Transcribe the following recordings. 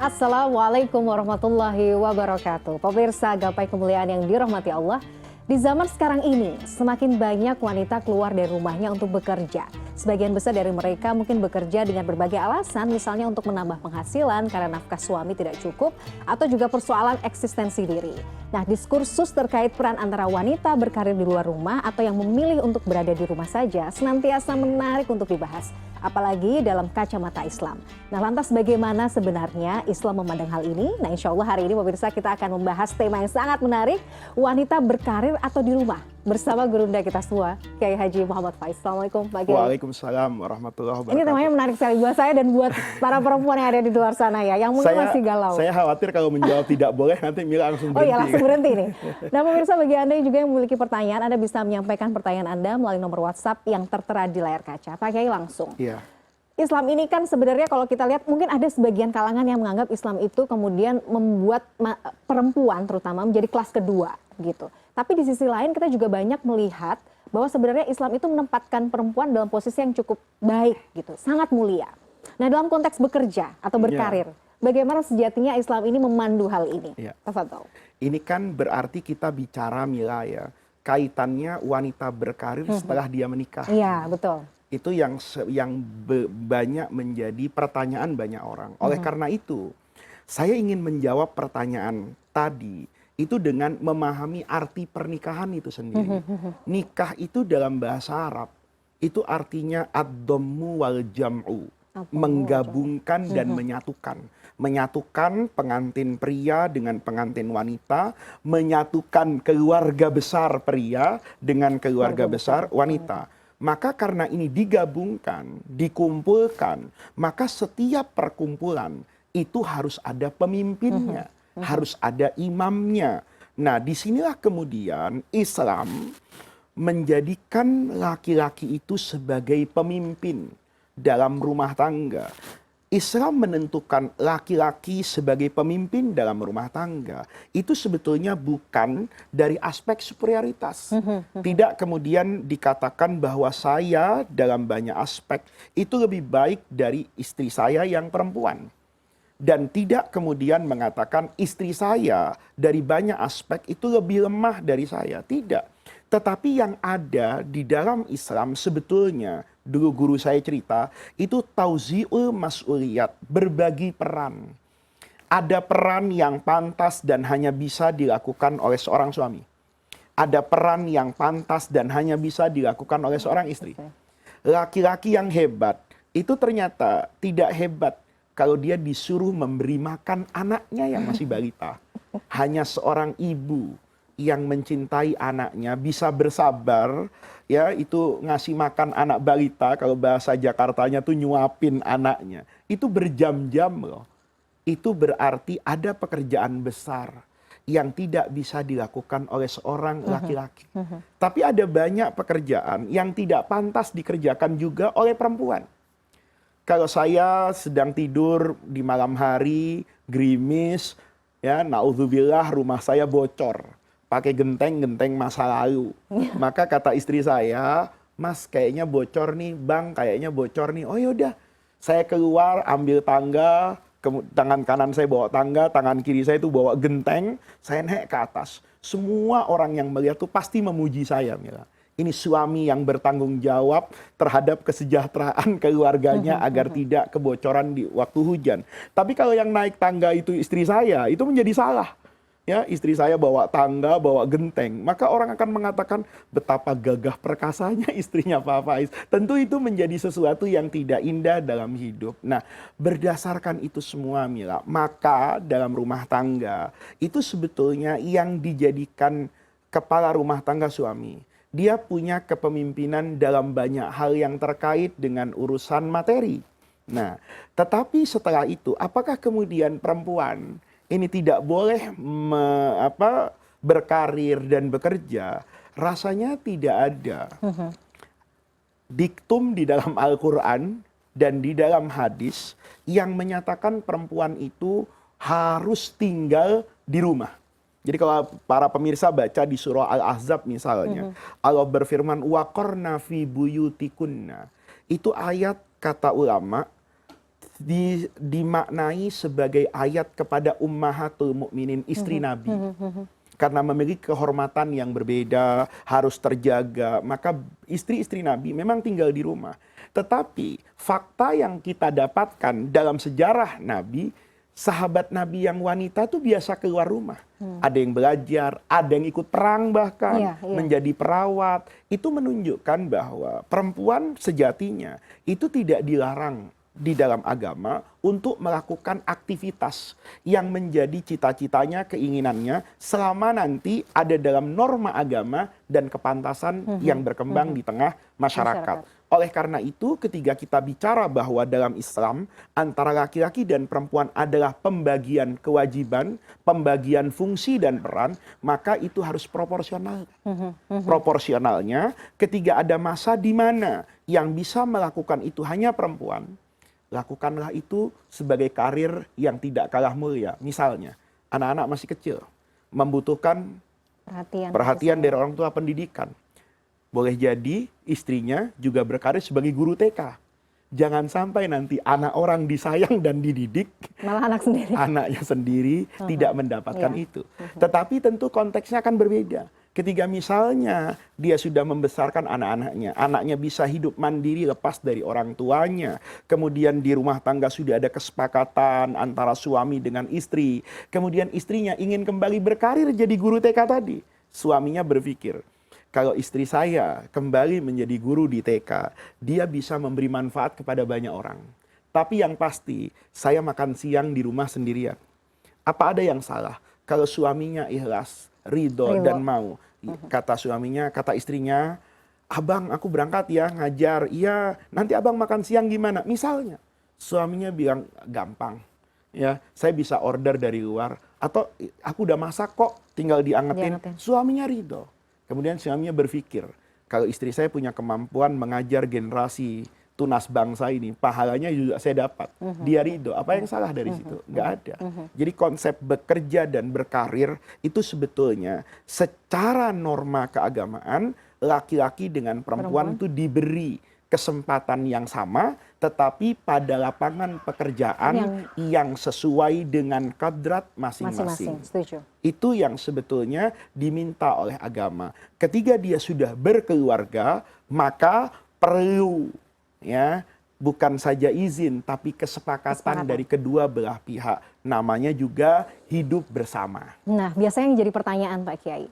Assalamualaikum warahmatullahi wabarakatuh. Pemirsa gapai kemuliaan yang dirahmati Allah, di zaman sekarang ini semakin banyak wanita keluar dari rumahnya untuk bekerja. Sebagian besar dari mereka mungkin bekerja dengan berbagai alasan, misalnya untuk menambah penghasilan karena nafkah suami tidak cukup atau juga persoalan eksistensi diri. Nah, diskursus terkait peran antara wanita berkarir di luar rumah atau yang memilih untuk berada di rumah saja senantiasa menarik untuk dibahas, apalagi dalam kacamata Islam. Nah, lantas bagaimana sebenarnya Islam memandang hal ini? Nah, insya Allah hari ini pemirsa kita akan membahas tema yang sangat menarik, wanita berkarir atau di rumah, bersama gurunda kita semua, Kiai Haji Muhammad Faiz. Assalamualaikum Pak Kiai. Waalaikumsalam warahmatullahi wabarakatuh. Ini temanya menarik sekali buat saya dan buat para perempuan yang ada di luar sana ya, yang mungkin masih galau. Saya khawatir kalau menjawab tidak boleh nanti Mila langsung berhenti. Oh iya, langsung berhenti nih. Nah pemirsa, bagi Anda yang juga yang memiliki pertanyaan, Anda bisa menyampaikan pertanyaan Anda melalui nomor WhatsApp yang tertera di layar kaca. Pak Kiai langsung. Iya. Islam ini kan sebenarnya kalau kita lihat mungkin ada sebagian kalangan yang menganggap Islam itu kemudian membuat perempuan terutama menjadi kelas kedua gitu. Tapi di sisi lain kita juga banyak melihat bahwa sebenarnya Islam itu menempatkan perempuan dalam posisi yang cukup baik gitu, sangat mulia. Nah dalam konteks bekerja atau berkarir, bagaimana sejatinya Islam ini memandu hal ini? Tafadhol. Ini kan berarti kita bicara Mila ya, kaitannya wanita berkarir setelah dia menikah. Iya betul. Itu yang banyak menjadi pertanyaan banyak orang. Oleh karena itu, saya ingin menjawab pertanyaan tadi itu dengan memahami arti pernikahan itu sendiri. Nikah itu dalam bahasa Arab itu artinya ad-dhammu wal jam'u, menggabungkan dan menyatukan. Menyatukan pengantin pria dengan pengantin wanita, menyatukan keluarga besar pria dengan keluarga besar wanita. Maka karena ini digabungkan, dikumpulkan, maka setiap perkumpulan itu harus ada pemimpinnya, harus ada imamnya. Nah, disinilah kemudian Islam menjadikan laki-laki itu sebagai pemimpin dalam rumah tangga. Islam menentukan laki-laki sebagai pemimpin dalam rumah tangga itu sebetulnya bukan dari aspek superioritas. Tidak kemudian dikatakan bahwa saya dalam banyak aspek itu lebih baik dari istri saya yang perempuan. Dan tidak kemudian mengatakan istri saya dari banyak aspek itu lebih lemah dari saya. Tidak. Tetapi yang ada di dalam Islam sebetulnya, dulu guru saya cerita, itu tauzi'ul mas'uliyat, berbagi peran. Ada peran yang pantas dan hanya bisa dilakukan oleh seorang suami. Ada peran yang pantas dan hanya bisa dilakukan oleh seorang istri. Laki-laki yang hebat, itu ternyata tidak hebat kalau dia disuruh memberi makan anaknya yang masih balita. Hanya seorang ibu yang mencintai anaknya bisa bersabar ya itu ngasih makan anak balita, kalau bahasa Jakartanya tuh nyuapin anaknya itu berjam-jam loh. Itu berarti ada pekerjaan besar yang tidak bisa dilakukan oleh seorang laki-laki. Tapi ada banyak pekerjaan yang tidak pantas dikerjakan juga oleh perempuan. Kalau saya sedang tidur di malam hari, gerimis, ya naudzubillah rumah saya bocor. Pakai genteng masa lalu. Maka kata istri saya, Mas kayaknya bocor nih, Bang kayaknya bocor nih. Oh yaudah, saya keluar ambil tangga, tangan kanan saya bawa tangga, tangan kiri saya itu bawa genteng, saya naik ke atas. Semua orang yang melihat tuh pasti memuji saya, Mila. Ini suami yang bertanggung jawab terhadap kesejahteraan keluarganya agar tidak kebocoran di waktu hujan. Tapi kalau yang naik tangga itu istri saya, itu menjadi salah. Ya, istri saya bawa tangga, bawa genteng, maka orang akan mengatakan betapa gagah perkasanya istrinya Pak Faiz. Tentu itu menjadi sesuatu yang tidak indah dalam hidup. Nah, berdasarkan itu semua Mila, maka dalam rumah tangga itu sebetulnya yang dijadikan kepala rumah tangga suami. Dia punya kepemimpinan dalam banyak hal yang terkait dengan urusan materi. Nah, tetapi setelah itu, apakah kemudian perempuan ini tidak boleh berkarir dan bekerja? Rasanya tidak ada diktum di dalam Al-Quran dan di dalam hadis yang menyatakan perempuan itu harus tinggal di rumah. Jadi kalau para pemirsa baca di surah Al-Ahzab misalnya, Allah berfirman waqarna fi buyutikunna. Itu ayat kata ulama dimaknai sebagai ayat kepada ummahatul mukminin, istri Nabi. Karena memiliki kehormatan yang berbeda, harus terjaga, maka istri-istri Nabi memang tinggal di rumah. Tetapi fakta yang kita dapatkan dalam sejarah Nabi, sahabat Nabi yang wanita tuh biasa keluar rumah. Ada yang belajar, ada yang ikut perang bahkan, menjadi perawat. Itu menunjukkan bahwa perempuan sejatinya itu tidak dilarang di dalam agama untuk melakukan aktivitas yang menjadi cita-citanya, keinginannya, selama nanti ada dalam norma agama dan kepantasan yang berkembang di tengah masyarakat. Oleh karena itu, ketika kita bicara bahwa dalam Islam antara laki-laki dan perempuan adalah pembagian kewajiban, pembagian fungsi dan peran, maka itu harus proporsional. Proporsionalnya, ketika ada masa di mana yang bisa melakukan itu hanya perempuan, lakukanlah itu sebagai karir yang tidak kalah mulia. Misalnya, anak-anak masih kecil, membutuhkan perhatian dari orang tua, pendidikan. Boleh jadi istrinya juga berkarir sebagai guru TK. Jangan sampai nanti anak orang disayang dan dididik, malah anaknya sendiri tidak mendapatkan itu. Tetapi tentu konteksnya akan berbeda. Ketika misalnya dia sudah membesarkan anak-anaknya, anaknya bisa hidup mandiri lepas dari orang tuanya, kemudian di rumah tangga sudah ada kesepakatan antara suami dengan istri, kemudian istrinya ingin kembali berkarir jadi guru TK tadi, suaminya berpikir, kalau istri saya kembali menjadi guru di TK, dia bisa memberi manfaat kepada banyak orang. Tapi yang pasti, saya makan siang di rumah sendirian. Apa ada yang salah? Kalau suaminya ikhlas, ridho dan mau. Kata suaminya, kata istrinya, abang aku berangkat ya ngajar. Iya, nanti abang makan siang gimana? Misalnya, suaminya bilang gampang. Ya, saya bisa order dari luar. Atau aku udah masak kok, tinggal diangetin. Suaminya ridho. Kemudian suaminya berpikir, kalau istri saya punya kemampuan mengajar generasi tunas bangsa ini, pahalanya juga saya dapat. Dia ridho. Apa yang salah dari situ? Nggak ada. Jadi konsep bekerja dan berkarir itu sebetulnya secara norma keagamaan, laki-laki dengan perempuan itu diberi kesempatan yang sama, tetapi pada lapangan pekerjaan yang sesuai dengan kadrat masing-masing. Itu yang sebetulnya diminta oleh agama. Ketika dia sudah berkeluarga, maka perlu ya bukan saja izin, tapi kesepakatan dari kedua belah pihak. Namanya juga hidup bersama. Nah, biasanya yang jadi pertanyaan Pak Kiai,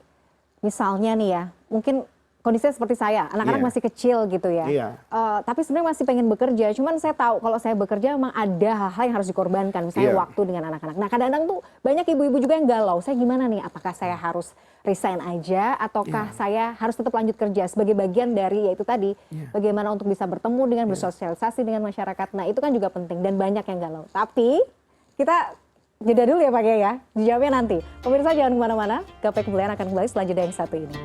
misalnya nih ya, mungkin kondisinya seperti saya, anak-anak masih kecil gitu ya. Tapi sebenarnya masih pengen bekerja. Cuman saya tahu kalau saya bekerja memang ada hal-hal yang harus dikorbankan. Misalnya waktu dengan anak-anak. Nah kadang-kadang tuh banyak ibu-ibu juga yang galau. Saya gimana nih? Apakah saya harus resign aja? Ataukah saya harus tetap lanjut kerja? Sebagai bagian dari yaitu tadi. Bagaimana untuk bisa bertemu dengan bersosialisasi dengan masyarakat. Nah itu kan juga penting. Dan banyak yang galau. Tapi kita jeda dulu ya Pak Kiai ya. Dijawabnya nanti. Pemirsa jangan kemana-mana. Gapai Kemuliaan akan kembali setelah jeda yang satu ini.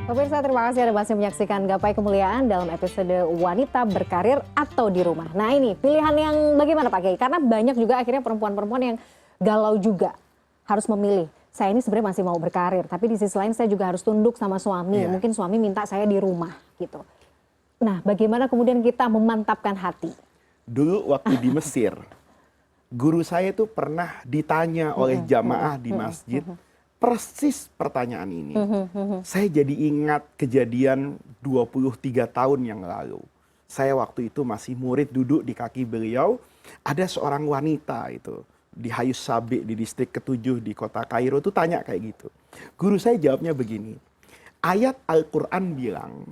Pemirsa, terima kasih Anda masih menyaksikan Gapai Kemuliaan dalam episode Wanita Berkarir atau di Rumah. Nah ini pilihan yang bagaimana Pak Kiai? Karena banyak juga akhirnya perempuan-perempuan yang galau juga harus memilih. Saya ini sebenarnya masih mau berkarir, tapi di sisi lain saya juga harus tunduk sama suami. Mungkin suami minta saya di rumah gitu. Nah bagaimana kemudian kita memantapkan hati? Dulu waktu di Mesir, guru saya itu pernah ditanya oleh jamaah di masjid, persis pertanyaan ini. Saya jadi ingat kejadian 23 tahun yang lalu. Saya waktu itu masih murid duduk di kaki beliau. Ada seorang wanita itu di Hayus Sabi di distrik ke-7 di kota Kairo itu tanya kayak gitu. Guru saya jawabnya begini. Ayat Al-Quran bilang,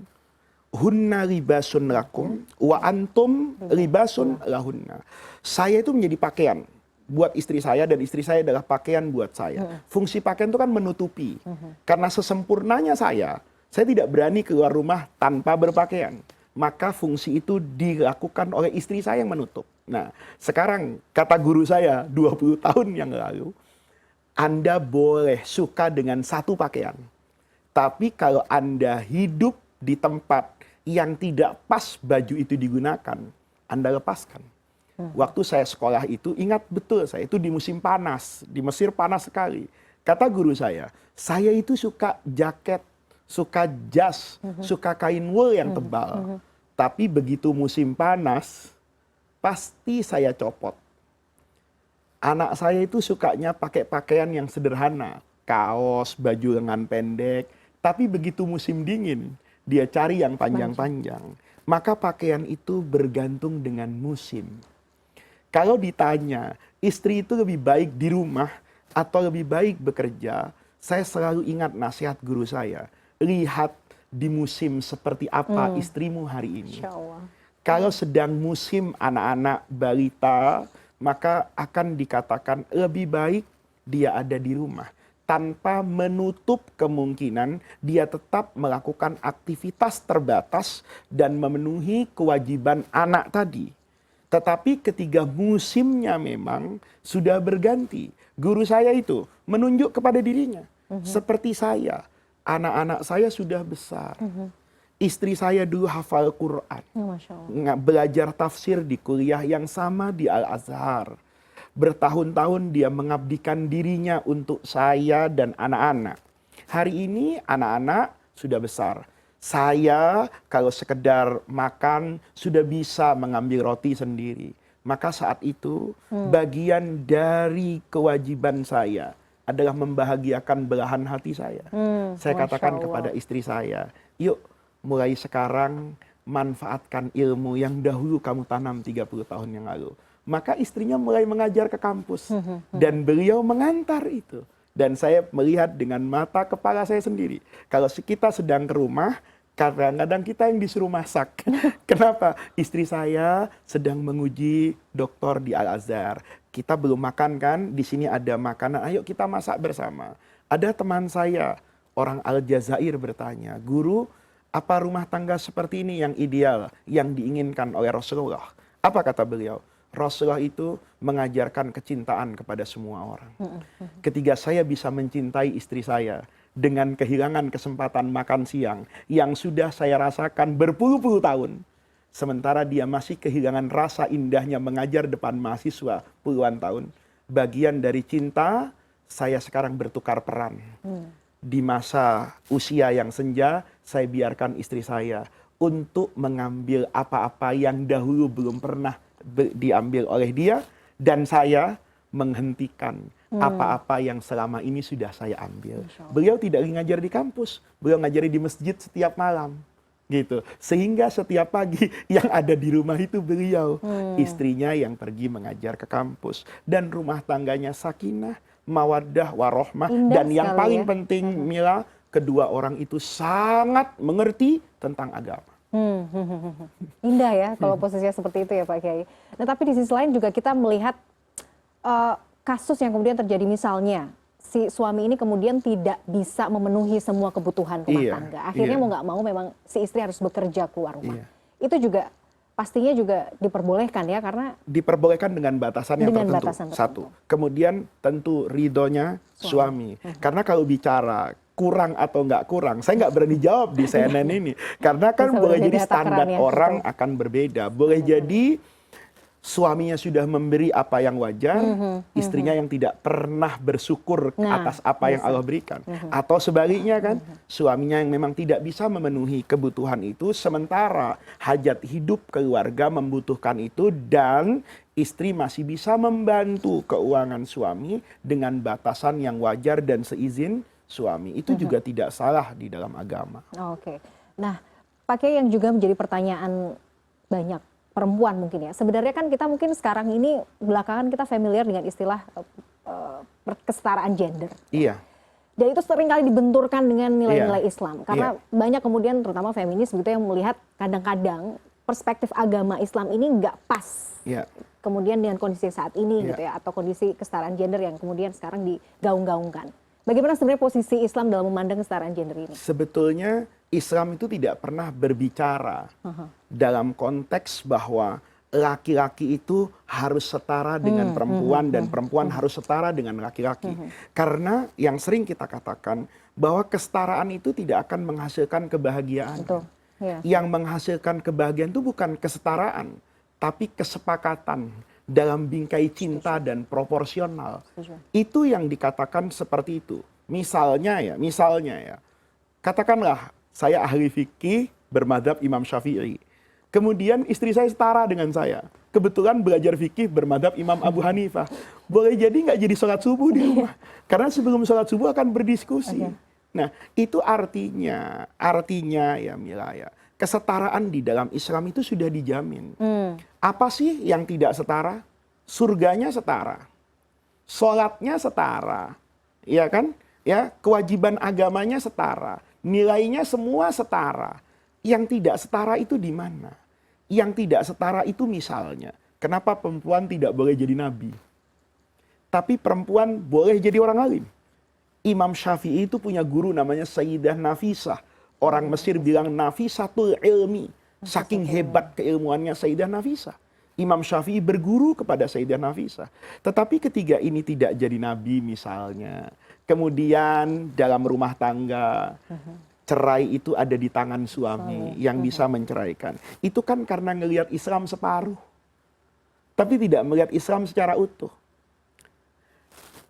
hunna libasun lakum wa antum libasun lahunna. Saya itu menjadi pakaian buat istri saya dan istri saya adalah pakaian buat saya. Fungsi pakaian itu kan menutupi. Karena sesempurnanya saya tidak berani keluar rumah tanpa berpakaian. Maka fungsi itu dilakukan oleh istri saya yang menutup. Nah, sekarang kata guru saya 20 tahun yang lalu, Anda boleh suka dengan satu pakaian. Tapi kalau Anda hidup di tempat yang tidak pas baju itu digunakan, Anda lepaskan. Waktu saya sekolah itu, ingat betul saya itu di musim panas. Di Mesir panas sekali. Kata guru saya itu suka jaket, suka jas, suka kain wool yang tebal. Tapi begitu musim panas, pasti saya copot. Anak saya itu sukanya pakai pakaian yang sederhana. Kaos, baju lengan pendek. Tapi begitu musim dingin, dia cari yang panjang-panjang. Maka pakaian itu bergantung dengan musim. Kalau ditanya, istri itu lebih baik di rumah atau lebih baik bekerja, saya selalu ingat nasihat guru saya. Lihat di musim seperti apa istrimu hari ini. Insya Allah. Kalau sedang musim anak-anak balita, maka akan dikatakan lebih baik dia ada di rumah. Tanpa menutup kemungkinan dia tetap melakukan aktivitas terbatas dan memenuhi kewajiban anak tadi. Tetapi ketika musimnya memang sudah berganti, guru saya itu menunjuk kepada dirinya. Seperti saya, anak-anak saya sudah besar. Istri saya dulu hafal Quran. Masya Allah. Belajar tafsir di kuliah yang sama di Al-Azhar. Bertahun-tahun dia mengabdikan dirinya untuk saya dan anak-anak. Hari ini anak-anak sudah besar. Saya kalau sekedar makan sudah bisa mengambil roti sendiri. Maka saat itu bagian dari kewajiban saya adalah membahagiakan belahan hati saya. Saya katakan kepada istri saya, yuk mulai sekarang manfaatkan ilmu yang dahulu kamu tanam 30 tahun yang lalu. Maka istrinya mulai mengajar ke kampus. Dan beliau mengantar itu. Dan saya melihat dengan mata kepala saya sendiri. Kalau kita sedang ke rumah, kadang-kadang kita yang disuruh masak. Kenapa? Istri saya sedang menguji doktor di Al-Azhar. Kita belum makan kan, di sini ada makanan, ayo kita masak bersama. Ada teman saya, orang Aljazair bertanya, guru, apa rumah tangga seperti ini yang ideal, yang diinginkan oleh Rasulullah? Apa kata beliau? Rasulullah itu mengajarkan kecintaan kepada semua orang. Ketika saya bisa mencintai istri saya dengan kehilangan kesempatan makan siang yang sudah saya rasakan berpuluh-puluh tahun, sementara dia masih kehilangan rasa indahnya mengajar depan mahasiswa puluhan tahun, bagian dari cinta saya sekarang bertukar peran. Di masa usia yang senja, saya biarkan istri saya untuk mengambil apa-apa yang dahulu belum pernah diambil oleh dia, dan saya menghentikan apa-apa yang selama ini sudah saya ambil. Beliau tidak ngajar di kampus, beliau ngajari di masjid setiap malam. Gitu. Sehingga setiap pagi yang ada di rumah itu beliau, istrinya yang pergi mengajar ke kampus, dan rumah tangganya sakinah, mawaddah, warohmah, dan yang paling penting Mila, kedua orang itu sangat mengerti tentang agama. Indah ya kalau posisinya seperti itu ya Pak Kiai. Nah tapi di sisi lain juga kita melihat kasus yang kemudian terjadi, misalnya si suami ini kemudian tidak bisa memenuhi semua kebutuhan rumah tangga. Akhirnya mau nggak mau memang si istri harus bekerja keluar rumah. Itu juga pastinya juga diperbolehkan ya, karena diperbolehkan dengan batasan yang dengan tertentu. batasan tertentu. Satu. Kemudian tentu ridhonya suami. Karena kalau bicara kurang atau nggak kurang, saya nggak berani jawab di CNN ini. Karena kan boleh jadi standar orang akan berbeda. Boleh jadi suaminya sudah memberi apa yang wajar, istrinya yang tidak pernah bersyukur atas apa yang Allah berikan. Atau sebaliknya kan, suaminya yang memang tidak bisa memenuhi kebutuhan itu, sementara hajat hidup keluarga membutuhkan itu, dan istri masih bisa membantu keuangan suami dengan batasan yang wajar dan seizin suami. Itu juga tidak salah di dalam agama. Oke. Nah, Pak Kiai, yang juga menjadi pertanyaan banyak perempuan mungkin ya. Sebenarnya kan kita mungkin sekarang ini belakangan kita familiar dengan istilah kesetaraan gender. Iya. Dan itu sering kali dibenturkan dengan nilai-nilai Islam. Karena banyak kemudian terutama feminis begitu yang melihat kadang-kadang perspektif agama Islam ini nggak pas. Iya. Kemudian dengan kondisi saat ini gitu ya, atau kondisi kesetaraan gender yang kemudian sekarang digaung-gaungkan. Bagaimana sebenarnya posisi Islam dalam memandang kesetaraan gender ini? Sebetulnya Islam itu tidak pernah berbicara dalam konteks bahwa laki-laki itu harus setara dengan perempuan dan perempuan harus setara dengan laki-laki. Karena yang sering kita katakan bahwa kesetaraan itu tidak akan menghasilkan kebahagiaan. Betul. Ya. Yang menghasilkan kebahagiaan itu bukan kesetaraan, tapi kesepakatan dalam bingkai cinta dan proporsional. Itu yang dikatakan seperti itu. Misalnya ya, katakanlah saya ahli fikih bermadzhab Imam Syafi'i. Kemudian istri saya setara dengan saya. Kebetulan belajar fikih bermadzhab Imam Abu Hanifah. Boleh jadi nggak jadi sholat subuh di rumah. Karena sebelum sholat subuh akan berdiskusi. Nah, itu artinya ya Mila ya, kesetaraan di dalam Islam itu sudah dijamin. Apa sih yang tidak setara? Surganya setara, sholatnya setara, ya kan? Ya, kewajiban agamanya setara, nilainya semua setara. Yang tidak setara itu di mana? Yang tidak setara itu misalnya, kenapa perempuan tidak boleh jadi nabi? Tapi perempuan boleh jadi orang alim. Imam Syafi'i itu punya guru namanya Sayyidah Nafisah. Orang Mesir bilang Nafisatul ilmi. Saking hebat keilmuannya Sayyidah Nafisah. Imam Syafi'i berguru kepada Sayyidah Nafisah. Tetapi ketiga ini tidak jadi nabi misalnya. Kemudian dalam rumah tangga, cerai itu ada di tangan suami yang bisa menceraikan. Itu kan karena ngelihat Islam separuh. Tapi tidak melihat Islam secara utuh.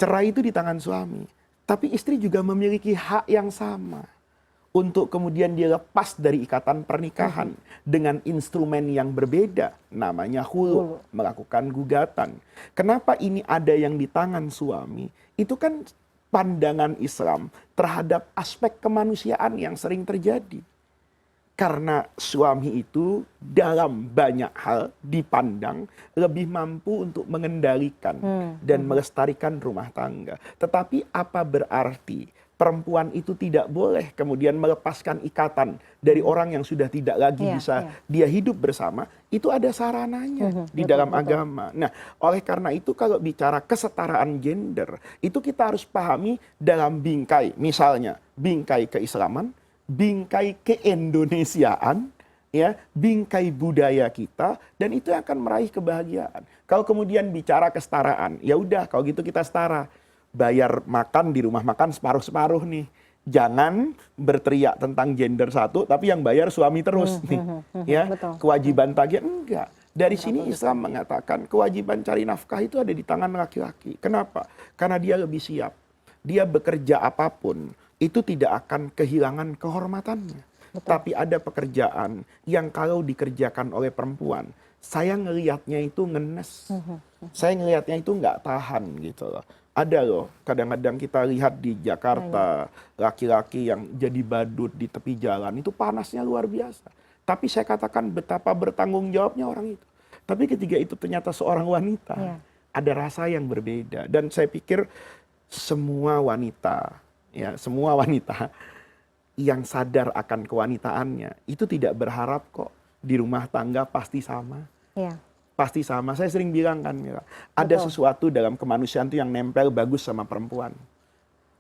Cerai itu di tangan suami. Tapi istri juga memiliki hak yang sama. Untuk kemudian dia lepas dari ikatan pernikahan. Dengan instrumen yang berbeda. Namanya khulu. Melakukan gugatan. Kenapa ini ada yang di tangan suami? Itu kan pandangan Islam terhadap aspek kemanusiaan yang sering terjadi. Karena suami itu dalam banyak hal dipandang lebih mampu untuk mengendalikan dan melestarikan rumah tangga. Tetapi apa berarti perempuan itu tidak boleh kemudian melepaskan ikatan dari orang yang sudah tidak lagi bisa dia hidup bersama? Itu ada sarananya di dalam agama. Nah, oleh karena itu kalau bicara kesetaraan gender, itu kita harus pahami dalam bingkai, misalnya bingkai keislaman, bingkai keindonesiaan, ya, bingkai budaya kita, dan itu akan meraih kebahagiaan. Kalau kemudian bicara kesetaraan, ya udah kalau gitu kita setara. Bayar makan di rumah makan separuh-separuh nih. Jangan berteriak tentang gender satu, tapi yang bayar suami terus nih. Ya, kewajiban tagih enggak. Dari sini Islam mengatakan kewajiban cari nafkah itu ada di tangan laki-laki. Kenapa? Karena dia lebih siap. Dia bekerja apapun, itu tidak akan kehilangan kehormatannya. Tapi ada pekerjaan yang kalau dikerjakan oleh perempuan, saya ngelihatnya itu ngenes. Saya ngelihatnya itu nggak tahan gitu loh. Ada loh, kadang-kadang kita lihat di Jakarta, laki-laki yang jadi badut di tepi jalan, itu panasnya luar biasa. Tapi saya katakan betapa bertanggung jawabnya orang itu. Tapi ketika itu ternyata seorang wanita, ada rasa yang berbeda. Dan saya pikir semua wanita, ya, semua wanita yang sadar akan kewanitaannya, itu tidak berharap kok di rumah tangga pasti sama. Pasti sama. Saya sering bilang kan, Mila, ada sesuatu dalam kemanusiaan itu yang nempel bagus sama perempuan.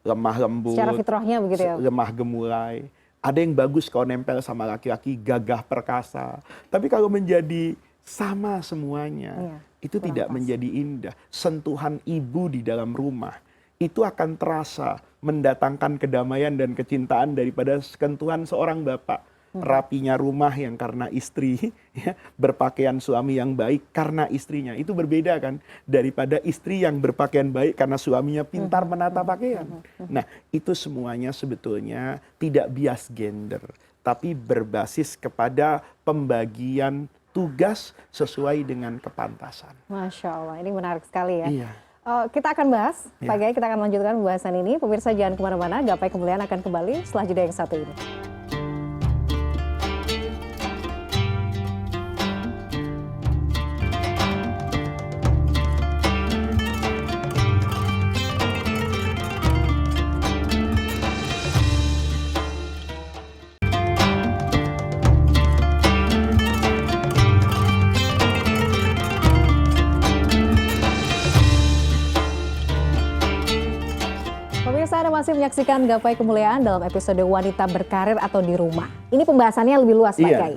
Lemah lembut, secara fitrahnya begitu ya. Lemah gemulai. Ada yang bagus kalau nempel sama laki-laki, gagah perkasa. Tapi kalau menjadi sama semuanya, itu tidak menjadi indah. Sentuhan ibu di dalam rumah, itu akan terasa mendatangkan kedamaian dan kecintaan daripada sentuhan seorang bapak. Rapinya rumah yang karena istri, ya, berpakaian suami yang baik karena istrinya. Itu berbeda kan daripada istri yang berpakaian baik karena suaminya pintar menata pakaian. Nah, itu semuanya sebetulnya tidak bias gender, tapi berbasis kepada pembagian tugas sesuai dengan kepantasan. Masya Allah, ini menarik sekali ya. Iya. Kita akan bahas, Pak Kiai, kita akan lanjutkan pembahasan ini. Pemirsa jangan kemana-mana, Gapai Kemuliaan akan kembali setelah jeda yang satu ini. Anda masih menyaksikan Gapai Kemuliaan dalam episode Wanita Berkarir atau di Rumah. Ini pembahasannya lebih luas, Pak Kiai.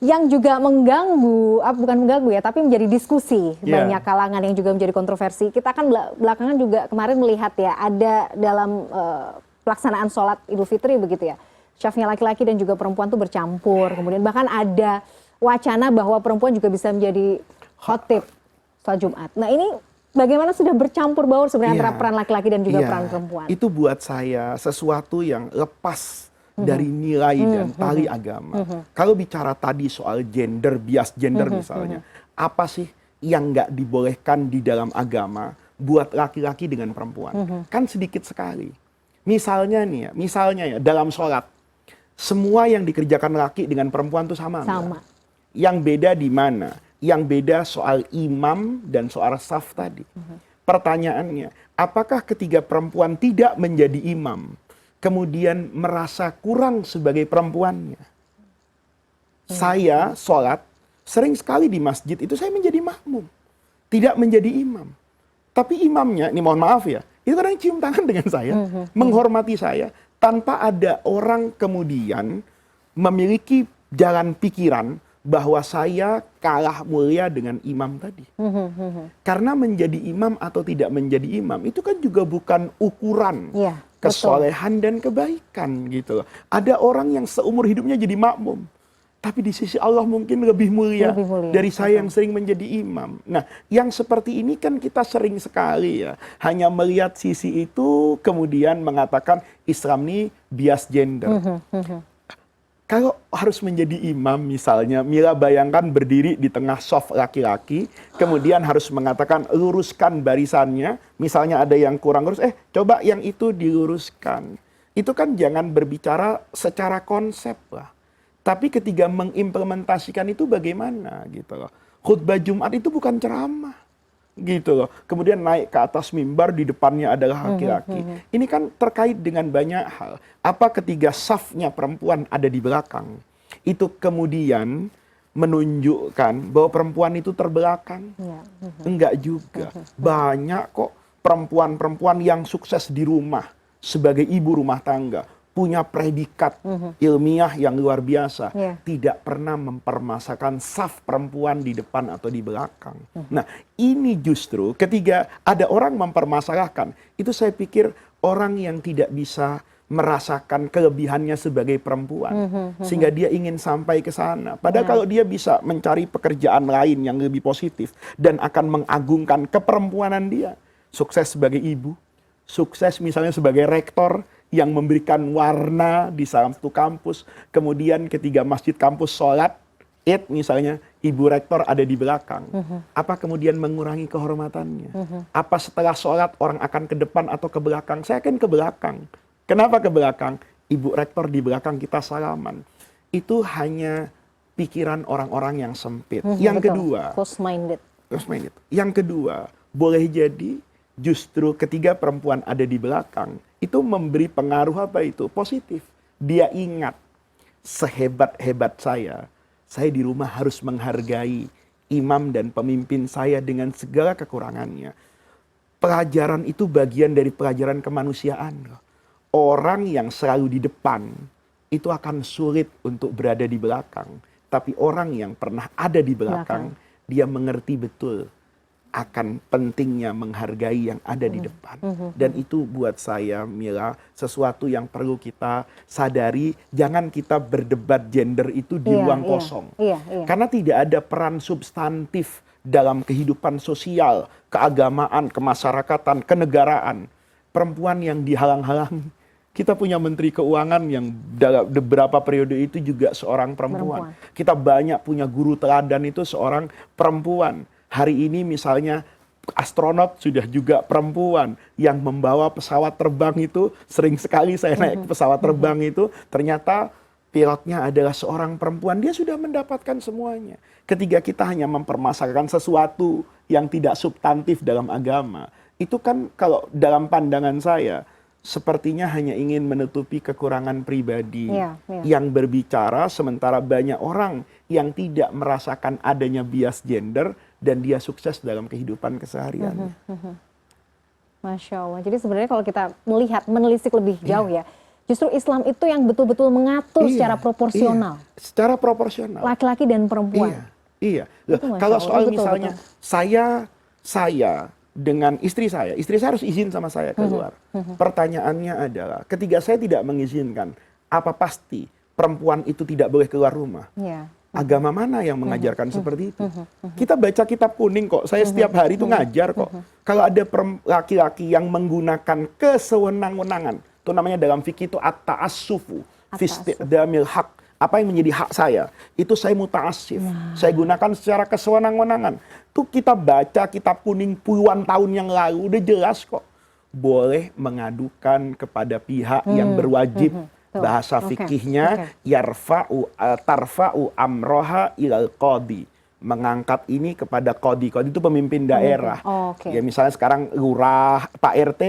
yang juga mengganggu, bukan mengganggu ya, tapi menjadi diskusi banyak kalangan yang juga menjadi kontroversi. Kita kan belakangan juga kemarin melihat ya, ada dalam pelaksanaan sholat Idul Fitri begitu ya, syafnya laki-laki dan juga perempuan tuh bercampur. Kemudian bahkan ada wacana bahwa perempuan juga bisa menjadi khotib sholat Jumat. Nah ini bagaimana sudah bercampur baur sebenarnya antara peran laki-laki dan juga peran perempuan? Itu buat saya sesuatu yang lepas dari nilai dan tali agama. Kalau bicara tadi soal gender, bias gender misalnya, apa sih yang nggak dibolehkan di dalam agama buat laki-laki dengan perempuan? Kan sedikit sekali. Misalnya nih ya, misalnya ya dalam sholat, semua yang dikerjakan laki dengan perempuan itu sama. Enggak? Yang beda di mana? Yang beda soal imam dan soal saf tadi. Pertanyaannya, apakah ketiga perempuan tidak menjadi imam, kemudian merasa kurang sebagai perempuannya? Saya sholat, sering sekali di masjid itu saya menjadi makmum. Tidak menjadi imam. Tapi imamnya, ini mohon maaf ya, itu kadang cium tangan dengan saya, menghormati saya, tanpa ada orang kemudian memiliki jalan pikiran bahwa saya kalah mulia dengan imam tadi. Karena menjadi imam atau tidak menjadi imam itu kan juga bukan ukuran kesolehan dan kebaikan gitu loh. Ada orang yang seumur hidupnya jadi makmum, tapi di sisi Allah mungkin lebih mulia dari saya yang sering menjadi imam. Nah, yang seperti ini kan kita sering sekali ya, hanya melihat sisi itu kemudian mengatakan Islam ini bias gender. Kalau harus menjadi imam misalnya, Mila bayangkan berdiri di tengah shaf laki-laki, kemudian harus mengatakan luruskan barisannya, misalnya ada yang kurang lurus, coba yang itu diluruskan. Itu kan jangan berbicara secara konsep lah. Tapi ketika mengimplementasikan itu bagaimana gitu loh. Khutbah Jumat itu bukan ceramah gitu loh. Kemudian naik ke atas mimbar, di depannya adalah laki-laki. Ini kan terkait dengan banyak hal. Apa ketiga safnya perempuan ada di belakang, itu kemudian menunjukkan bahwa perempuan itu terbelakang? Enggak juga. Banyak kok perempuan-perempuan yang sukses di rumah sebagai ibu rumah tangga, punya predikat ilmiah yang luar biasa, tidak pernah mempermasakan saf perempuan di depan atau di belakang. Nah, ini justru ketika ada orang mempermasalahkan, itu saya pikir orang yang tidak bisa merasakan kelebihannya sebagai perempuan, sehingga dia ingin sampai ke sana. Padahal kalau dia bisa mencari pekerjaan lain yang lebih positif dan akan mengagungkan keperempuanan dia, sukses sebagai ibu, sukses misalnya sebagai rektor yang memberikan warna di salah satu kampus, kemudian ketika masjid kampus sholat Id misalnya, ibu rektor ada di belakang. Apa kemudian mengurangi kehormatannya? Apa setelah sholat orang akan ke depan atau ke belakang? Saya akan ke belakang. Kenapa ke belakang? Ibu rektor di belakang kita salaman. Itu hanya pikiran orang-orang yang sempit. Yang kedua, close-minded. Yang kedua, boleh jadi justru ketiga perempuan ada di belakang, itu memberi pengaruh apa itu? Positif. Dia ingat, sehebat-hebat saya di rumah harus menghargai imam dan pemimpin saya dengan segala kekurangannya. Pelajaran itu bagian dari pelajaran kemanusiaan. Orang yang selalu di depan, itu akan sulit untuk berada di belakang. Tapi orang yang pernah ada di belakang, dia mengerti betul akan pentingnya menghargai yang ada di depan. Dan itu buat saya, Mila, sesuatu yang perlu kita sadari. Jangan kita berdebat gender itu di ruang kosong. Karena tidak ada peran substantif dalam kehidupan sosial, keagamaan, kemasyarakatan, kenegaraan. Perempuan yang dihalang-halangi. Kita punya menteri keuangan yang dalam beberapa periode itu juga seorang perempuan. Kita banyak punya guru teladan itu seorang perempuan. Hari ini misalnya astronot sudah juga perempuan, yang membawa pesawat terbang itu sering sekali saya naik pesawat terbang itu ternyata pilotnya adalah seorang perempuan. Dia sudah mendapatkan semuanya. Ketika kita hanya mempermasalahkan sesuatu yang tidak substantif dalam agama, itu kan kalau dalam pandangan saya sepertinya hanya ingin menutupi kekurangan pribadi yang berbicara, sementara banyak orang yang tidak merasakan adanya bias gender dan dia sukses dalam kehidupan kesehariannya. Masya Allah. Jadi sebenarnya kalau kita melihat, menelisik lebih jauh ya, Justru Islam itu yang betul-betul mengatur secara proporsional. Iya, secara proporsional. Laki-laki dan perempuan. Iya. Loh, kalau soal misalnya saya dengan istri saya harus izin sama saya keluar. Pertanyaannya adalah, ketika saya tidak mengizinkan, apa pasti perempuan itu tidak boleh keluar rumah? Iya. Agama mana yang mengajarkan seperti itu? Kita baca kitab kuning kok. Saya setiap hari itu ngajar kok. Kalau ada laki-laki yang menggunakan kesewenang-wenangan, itu namanya dalam fikih itu at-ta'assufu fi istiqdamil haq. Apa yang menjadi hak saya, itu saya muta'assif. Saya gunakan secara kesewenang-wenangan. Itu kita baca kitab kuning puluhan tahun yang lalu, udah jelas kok. Boleh mengadukan kepada pihak yang berwajib. Bahasa fikihnya tarfa'u amroha ilal qadi, mengangkat ini kepada qadi. Qadi itu pemimpin daerah. Ya misalnya sekarang lurah, Pak RT,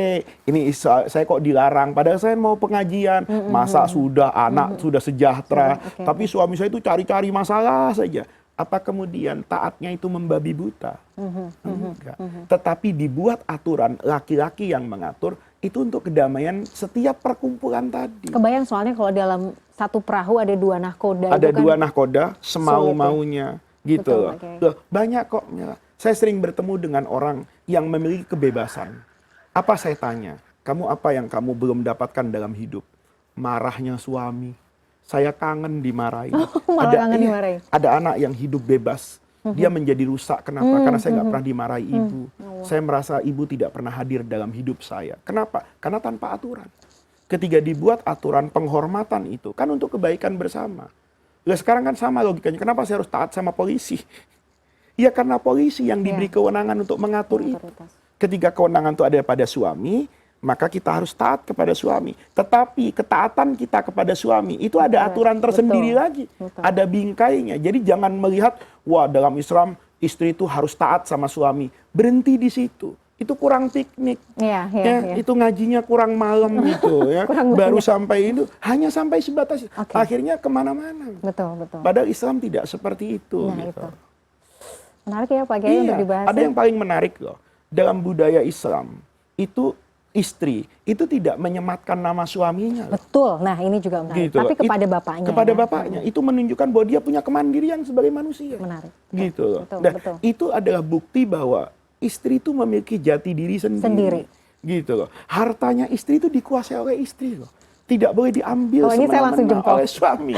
ini saya kok dilarang, padahal saya mau pengajian. Masa sudah anak sudah sejahtera, tapi suami saya itu cari-cari masalah saja. Apa kemudian taatnya itu membabi buta? Enggak. Tetapi dibuat aturan, laki-laki yang mengatur, itu untuk kedamaian setiap perkumpulan tadi. Kebayang soalnya kalau dalam satu perahu ada dua nahkoda. Ada dua nahkoda semau-maunya gitu loh. Banyak kok. Saya sering bertemu dengan orang yang memiliki kebebasan. Apa saya tanya, kamu apa yang kamu belum dapatkan dalam hidup? Marahnya suami. Saya kangen dimarahi. Dimarahi. Ada anak yang hidup bebas. Dia menjadi rusak. Kenapa? Karena saya nggak pernah dimarahi ibu. Saya merasa ibu tidak pernah hadir dalam hidup saya. Kenapa? Karena tanpa aturan. Ketika dibuat aturan penghormatan itu, kan untuk kebaikan bersama. Lah sekarang kan sama logikanya. Kenapa saya harus taat sama polisi? Ya karena polisi yang diberi kewenangan untuk mengatur itu. Ketika kewenangan itu ada pada suami, maka kita harus taat kepada suami. Tetapi ketaatan kita kepada suami itu ada aturan tersendiri lagi. Ada bingkainya. Jadi jangan melihat, wah dalam Islam istri itu harus taat sama suami. Berhenti di situ. Itu kurang piknik. Itu ngajinya kurang malam gitu ya. Baru sampai itu, hanya sampai sebatas. Akhirnya kemana-mana. Betul. Padahal Islam tidak seperti itu. Gitu. Menarik ya Pak Kiai untuk dibahas. Ada yang paling menarik loh. Dalam budaya Islam, itu istri itu tidak menyematkan nama suaminya. Betul. Nah, ini juga menarik. Gitu. Tapi kepada bapaknya. Kepada bapaknya. Itu menunjukkan bahwa dia punya kemandirian sebagai manusia. Menarik. Gitu. Betul. Itu adalah bukti bahwa istri itu memiliki jati diri sendiri. Gitu loh. Hartanya istri itu dikuasai oleh istri loh. Tidak boleh diambil semena-mena oleh suami.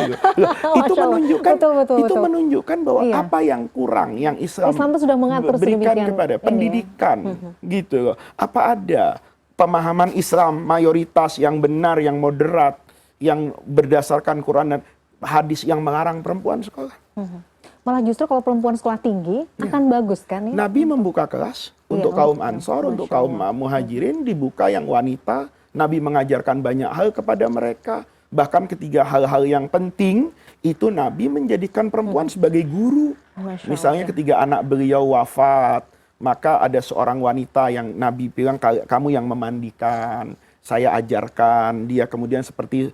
Itu menunjukkan itu menunjukkan bahwa apa yang kurang yang Islam itu sudah mengatur berikan kepada pendidikan. Gitu loh. Apa ada pemahaman Islam mayoritas yang benar, yang moderat, yang berdasarkan Quran dan hadis yang melarang perempuan sekolah? Malah justru kalau perempuan sekolah tinggi akan bagus kan? Ya? Nabi membuka kelas untuk kaum Ansor, untuk kaum Muhajirin, dibuka yang wanita. Nabi mengajarkan banyak hal kepada mereka. Bahkan ketiga hal-hal yang penting, itu Nabi menjadikan perempuan sebagai guru. Misalnya ketika anak beliau wafat, maka ada seorang wanita yang Nabi bilang, kamu yang memandikan, saya ajarkan. Dia kemudian seperti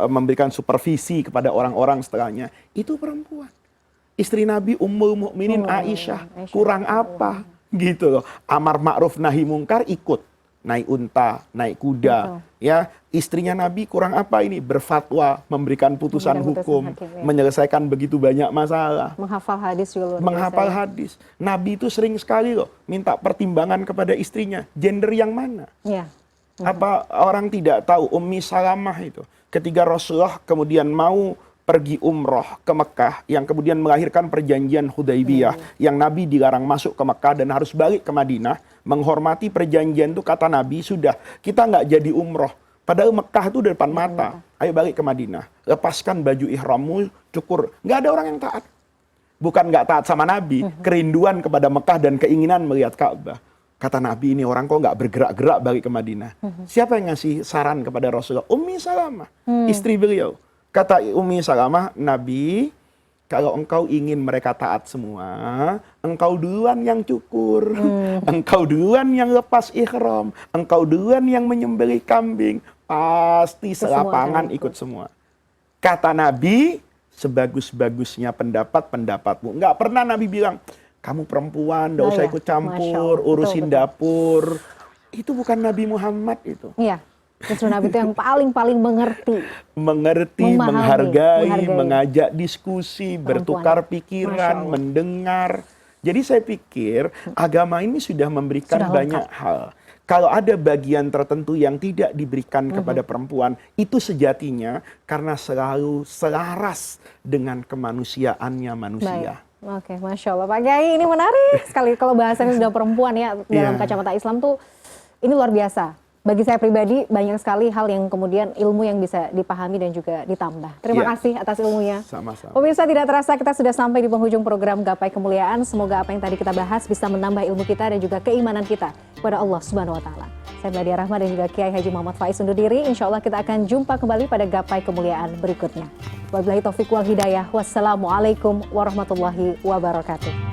memberikan supervisi kepada orang-orang setelahnya. Itu perempuan. Istri Nabi Ummul Mukminin Aisyah. Kurang apa? Gitu loh. Amar ma'ruf nahi mungkar ikut. Naik unta, naik kuda. Ya, istrinya Nabi kurang apa ini? Berfatwa, memberikan putusan hukum, menyelesaikan begitu banyak masalah. Menghafal hadis juga. Menghafal hadis. Nabi itu sering sekali loh minta pertimbangan kepada istrinya. Gender yang mana? Apa orang tidak tahu Ummi Salamah itu ketika Rasulullah kemudian mau pergi umroh ke Mekah, yang kemudian melahirkan perjanjian Hudaibiyah, yang Nabi dilarang masuk ke Mekah dan harus balik ke Madinah, menghormati perjanjian itu, kata Nabi, sudah kita nggak jadi umroh, padahal Mekah itu depan mata, ayo balik ke Madinah, lepaskan baju ihrammu, cukur. Nggak ada orang yang taat. Bukan nggak taat sama Nabi, kerinduan kepada Mekah dan keinginan melihat Ka'bah. Kata Nabi, ini orang kok nggak bergerak-gerak balik ke Madinah. Siapa yang ngasih saran kepada Rasulullah? Ummi Salamah, istri beliau. Kata Ummi Salamah, Nabi, kalau engkau ingin mereka taat semua, engkau duluan yang cukur, engkau duluan yang lepas ihram, engkau duluan yang menyembelih kambing, pasti selapangan ikut semua. Kata Nabi, sebagus-bagusnya pendapatmu. Enggak pernah Nabi bilang, kamu perempuan, enggak usah ikut campur, urusin dapur. Itu bukan Nabi Muhammad itu. Justru Nabi itu yang paling mengerti. Mengerti, Memahami, menghargai, mengajak diskusi, bertukar pikiran, Masya Allah. mendengar. Jadi saya pikir agama ini sudah memberikan Sudah banyak hal. Kalau ada bagian tertentu yang tidak diberikan kepada perempuan, itu sejatinya karena selalu selaras dengan kemanusiaannya manusia. Baik. Oke, Masya Allah. Pak Kiai, ini menarik sekali kalau bahasannya sudah perempuan ya dalam kacamata Islam tuh ini luar biasa. Bagi saya pribadi banyak sekali hal yang kemudian ilmu yang bisa dipahami dan juga ditambah. Terima kasih atas ilmunya. Sama-sama. Pemirsa, tidak terasa kita sudah sampai di penghujung program Gapai Kemuliaan. Semoga apa yang tadi kita bahas bisa menambah ilmu kita dan juga keimanan kita kepada Allah Subhanahu wa taala. Saya Meladia Rahma dan juga Kiai Haji Muhammad Faiz undur diri. Insya Allah kita akan jumpa kembali pada Gapai Kemuliaan berikutnya. Wabillahi taufiq wal hidayah. Wassalamualaikum warahmatullahi wabarakatuh.